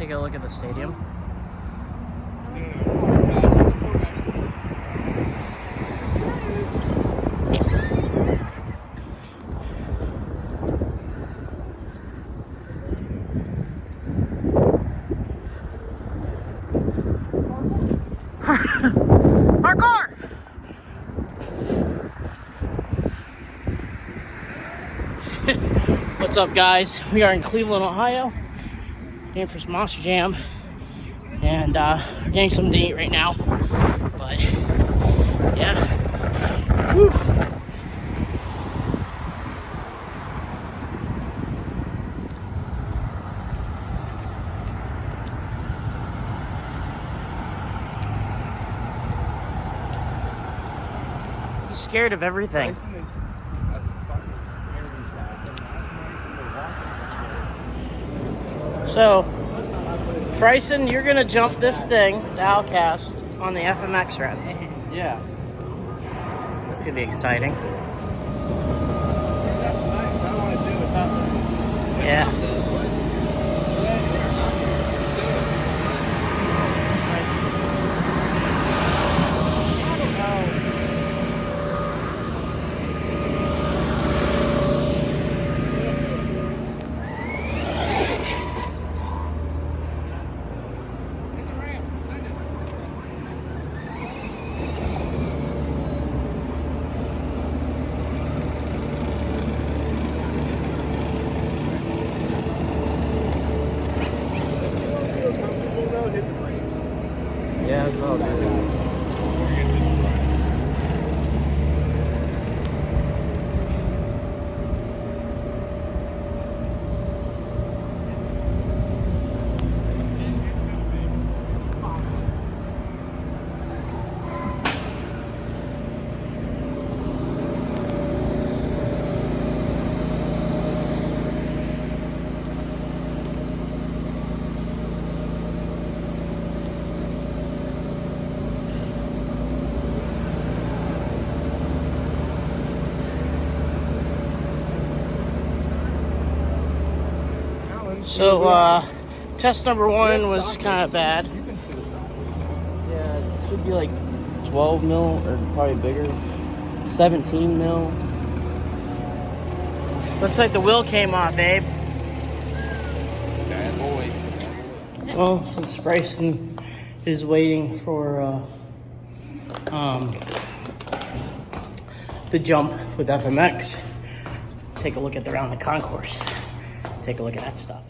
take a look at the stadium. Parkour! What's up, guys? We are in Cleveland, Ohio, here for some Monster Jam, and we're getting something to eat right now. But yeah, whew. He's scared of everything. So, Bryson, you're gonna jump this thing, the Outcast, on the FMX ride. Yeah. This is gonna be exciting. Yeah. Yeah, it's all good. So, test number one was kind of bad. Yeah, it should be like 12 mil or probably bigger. 17 mil. Looks like the wheel came off, Abe. Bad boy. Well, since Bryson is waiting for the jump with FMX, take a look at the round the concourse. Take a look at that stuff.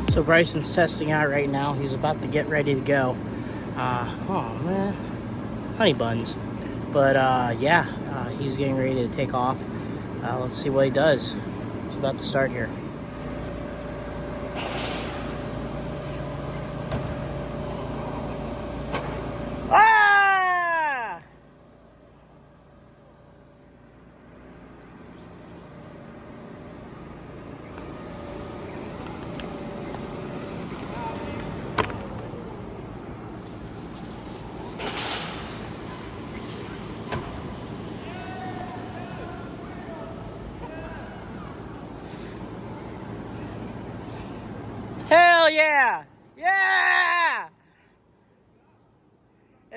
So Bryson's testing out right now. He's about to get ready to go. Oh man, honey buns. But yeah, he's getting ready to take off. Let's see what he does. He's about to start here. Ah!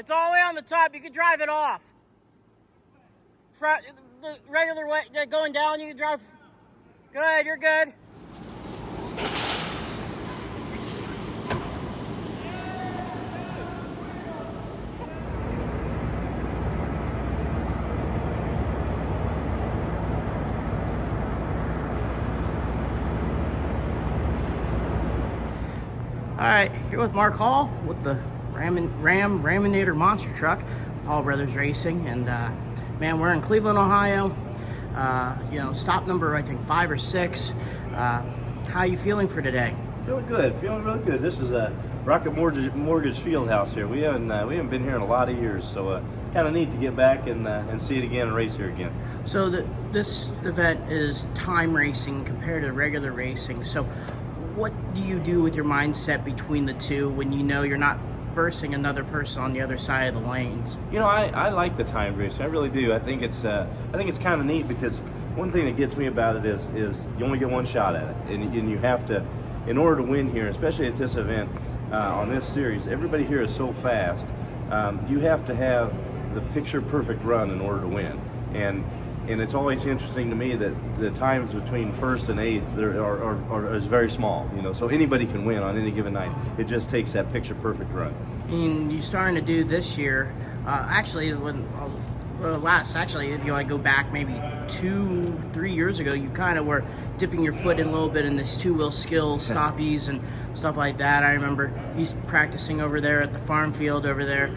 It's all the way on the top. You can drive it off. Front, the regular way, going down, you can drive. Good, you're good. All right, here with Mark Hall with the Raminator monster truck, Hall Brothers Racing, and man, we're in Cleveland, Ohio. You know, stop number I think 5 or 6. How you feeling for today? Feeling good, feeling really good. This is a Rocket Mortgage Fieldhouse here. We haven't been here in a lot of years, so kind of neat to get back and see it again and race here again. So this event is time racing compared to regular racing. So what do you do with your mindset between the two when you know you're not versing another person on the other side of the lanes? You know, I like the time racing. I really do. I think it's kind of neat because one thing that gets me about it is you only get one shot at it, and you have to, in order to win here, especially at this event on this series. Everybody here is so fast. You have to have the picture perfect run in order to win, and it's always interesting to me that the times between first and eighth is very small. You know, so anybody can win on any given night. It just takes that picture perfect run. And you're starting to do this year. Actually, when if you like go back maybe 2-3 years ago, you kind of were dipping your foot in a little bit in this two-wheel skills, stoppies and stuff like that. I remember he's practicing over there at the farm field over there,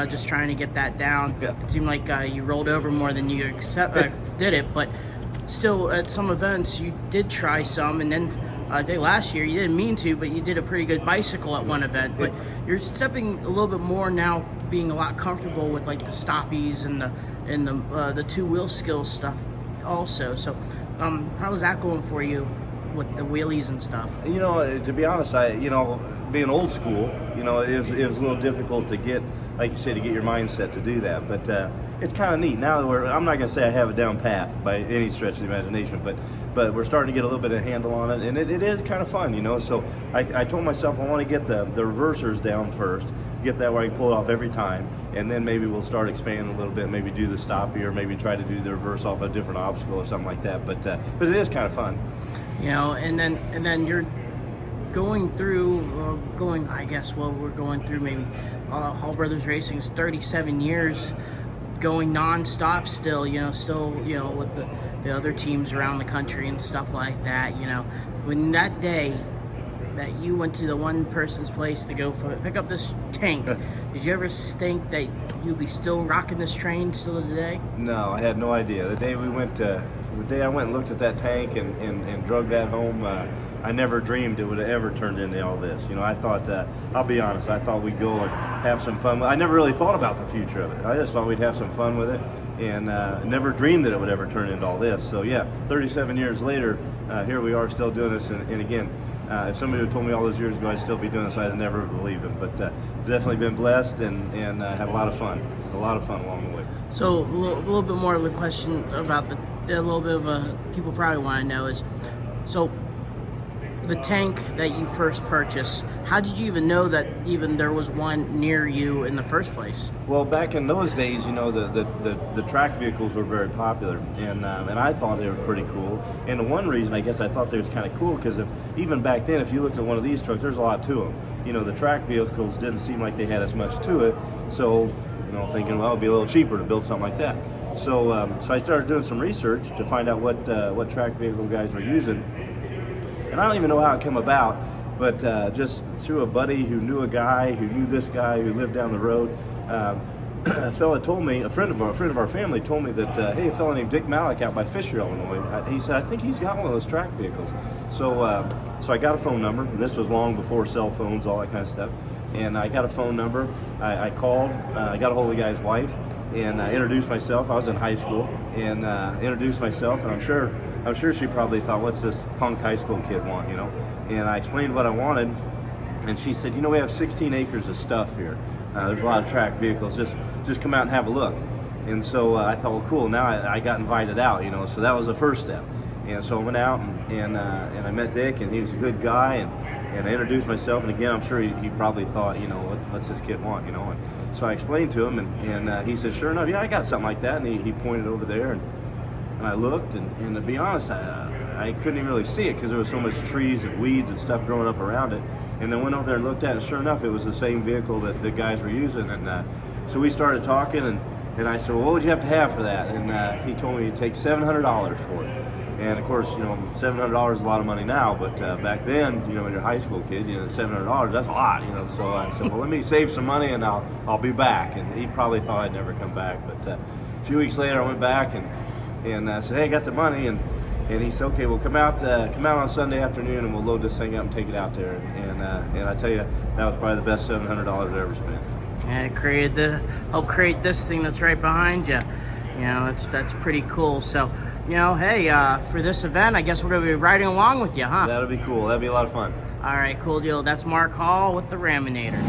just trying to get that down. Yeah. It seemed like you rolled over more than you did it, but still at some events you did try some, and then I think last year you didn't mean to, but you did a pretty good bicycle at one event. But you're stepping a little bit more now, being a lot comfortable with like the stoppies and the two-wheel skills stuff also. So how's that going for you with the wheelies and stuff? You know, to be honest, being old school, you know, it was a little difficult to get, like you said, to get your mindset to do that. But it's kind of neat now. I'm not going to say I have it down pat by any stretch of the imagination, but we're starting to get a little bit of handle on it, and it is kind of fun, you know. So I told myself I want to get the reversers down first, get that where I can pull it off every time, and then maybe we'll start expanding a little bit, maybe do the stoppie, or maybe try to do the reverse off a different obstacle or something like that. But it is kind of fun. You know, and then you're going through, we're going through maybe Hall Brothers Racing's 37 years, going non-stop still, with the other teams around the country and stuff like that. You know, when that day that you went to the one person's place to go pick up this tank, did you ever think that you'd be still rocking this train still today? No, I had no idea. The day I went and looked at that tank and drug that home, I never dreamed it would have ever turned into all this. You know, I thought, I'll be honest, I thought we'd go and have some fun. I never really thought about the future of it. I just thought we'd have some fun with it, and never dreamed that it would ever turn into all this. So yeah, 37 years later, here we are still doing this. And again, if somebody had told me all those years ago I'd still be doing this, I'd never believed it. But definitely been blessed and had a lot of fun along the way. So a little bit more of a question about people probably want to know is, so the tank that you first purchased, how did you even know that even there was one near you in the first place? Well, back in those days, you know, the track vehicles were very popular, and I thought they were pretty cool. And the one reason I guess I thought they was kind of cool, because even back then, if you looked at one of these trucks, there's a lot to them. You know, the track vehicles didn't seem like they had as much to it, so, you know, thinking, well, it'd be a little cheaper to build something like that. So I started doing some research to find out what track vehicle guys were using. And I don't even know how it came about, but just through a buddy who knew a guy who knew this guy who lived down the road, a fella told me, a friend of our family told me that, hey, a fella named Dick Malik out by Fisher, Illinois, he said, I think he's got one of those track vehicles. So I got a phone number. This was long before cell phones, all that kind of stuff. And I got a phone number. I called. I got a hold of the guy's wife, and I introduced myself. I was in high school, and introduced myself, and I'm sure she probably thought, what's this punk high school kid want, you know? And I explained what I wanted, and she said, you know, we have 16 acres of stuff here. There's a lot of track vehicles. Just come out and have a look. And so I thought, well, cool. Now I got invited out, you know. So that was the first step. And so I went out and I met Dick, and he was a good guy, and I introduced myself. And again, I'm sure he probably thought, you know, what's this kid want, you know? So I explained to him, and he said, sure enough, yeah, I got something like that. And he pointed over there, and I looked, and to be honest, I couldn't even really see it because there was so much trees and weeds and stuff growing up around it. And then went over there and looked at it, and sure enough, it was the same vehicle that the guys were using. And so we started talking, and I said, well, what would you have to have for that? And he told me it'd take $700 for it. And of course, $700 is a lot of money now, but back then, when you're a high school kid, $700, that's a lot, So I said, well, let me save some money and I'll be back. And he probably thought I'd never come back. But a few weeks later, I went back and I said, hey, I got the money. And he said, okay, well, come out on Sunday afternoon and we'll load this thing up and take it out there. And I tell you, that was probably the best $700 I ever spent. And it helped create this thing that's right behind you. That's pretty cool. So, hey, for this event, I guess we're going to be riding along with you, huh? That'll be cool. That'll be a lot of fun. All right, cool deal. That's Mark Hall with the Raminator.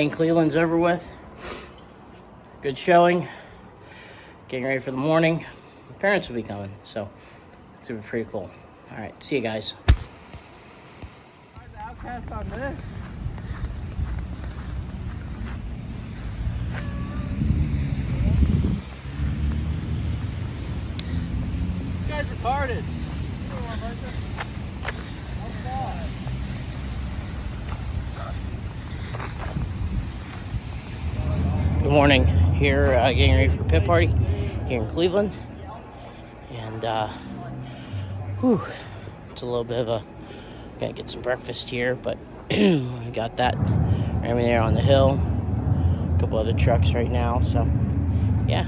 day in Cleveland's over with. Good showing. Getting ready for the morning. My parents will be coming, so it's gonna be pretty cool. All right, see you guys. Outcast on this. You guys retarded. Good morning. Here, getting ready for the pit party here in Cleveland, and it's a little bit of a. Gotta get some breakfast here, but I got that right there on the hill. A couple other trucks right now, so yeah.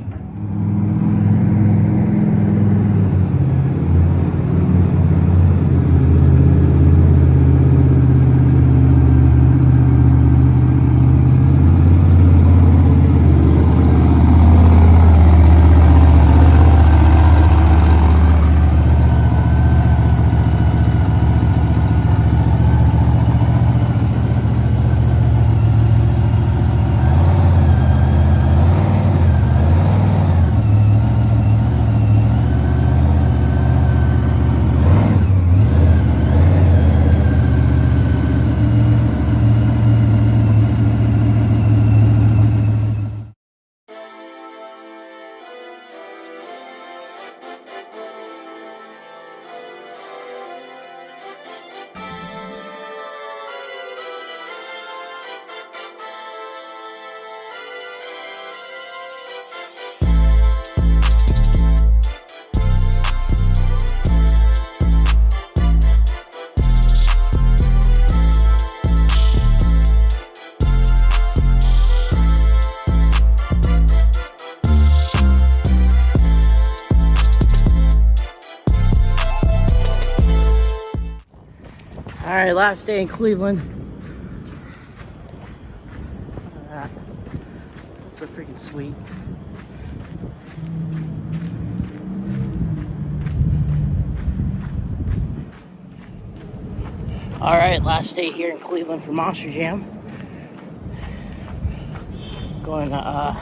All right, last day in Cleveland. That's so freaking sweet. All right, last day here in Cleveland for Monster Jam. Going to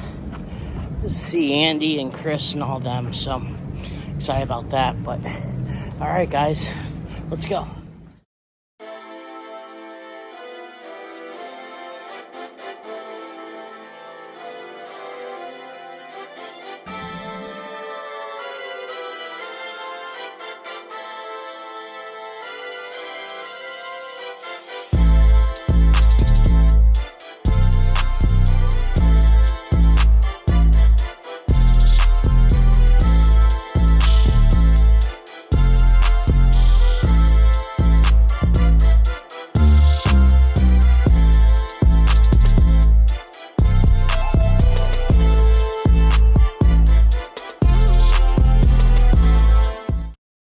see Andy and Chris and all them, so excited about that. But all right, guys, let's go.